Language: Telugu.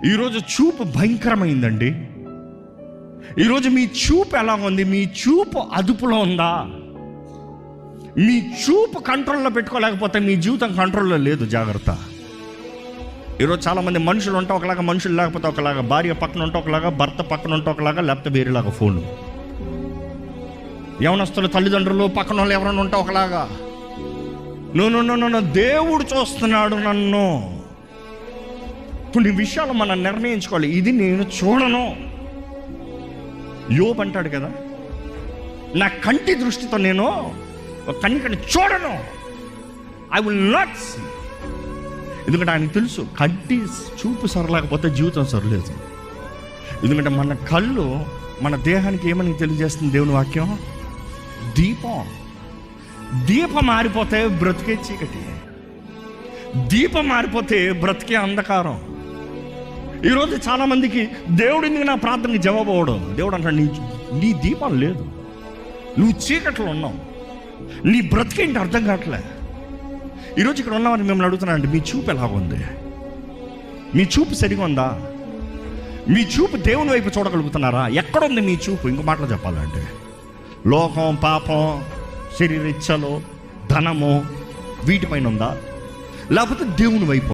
ఈరోజు చూపు భయంకరమైందండి. ఈరోజు మీ చూపు ఎలా ఉంది? మీ చూపు అదుపులో ఉందా? మీ చూపు కంట్రోల్లో పెట్టుకోలేకపోతే మీ జీవితం కంట్రోల్లో లేదు. జాగ్రత్త. ఈరోజు చాలామంది మనుషులు ఉంటే ఒకలాగా, మనుషులు లేకపోతే ఒకలాగా, భార్య పక్కన ఉంటే ఒకలాగా, భర్త పక్కన ఉంటే ఒకలాగా, లేకపోతే వేరేలాగా ఫోను. యవనస్తులు తల్లిదండ్రులు పక్కన వాళ్ళు ఎవరైనా ఉంటే ఒకలాగా. నో, దేవుడు చూస్తున్నాడు నన్ను. కొన్ని విషయాలు మనం నిర్ణయించుకోవాలి. ఇది నేను చూడను. యోబు అంటాడు కదా, నా కంటి దృష్టితో నేను కన్నికని చూడను. I will not see. ఎందుకంటే ఆయనకు తెలుసు, కంటి చూపు సరలేకపోతే జీవితం సరలేదు. ఎందుకంటే మన కళ్ళు మన దేహానికి ఏమని తెలియజేస్తుంది దేవుని వాక్యం? దీపం మారిపోతే బ్రతికే చీకటి, దీపం మారిపోతే బ్రతికే అంధకారం. ఈరోజు చాలామందికి దేవుడు ఎందుకు నా ప్రార్థనకి జవాబు అవ్వడం? దేవుడు అంటాడు, నీ దీపం లేదు, నువ్వు చీకట్లో ఉన్నావు, నీ బ్రతికేంటి అర్థం కావట్లే. ఈరోజు ఇక్కడ ఉన్నామని మిమ్మల్ని అడుగుతున్నానండి, మీ చూపు ఎలా ఉంది? మీ చూపు సరిగా ఉందా? మీ చూపు దేవుని వైపు చూడగలుగుతున్నారా? ఎక్కడుంది మీ చూపు? ఇంకో మాటలో చెప్పాలంటే, లోకం, పాపం, శరీర ఇచ్చలు, ధనము, వీటిపైన ఉందా? లేకపోతే దేవుని వైపు?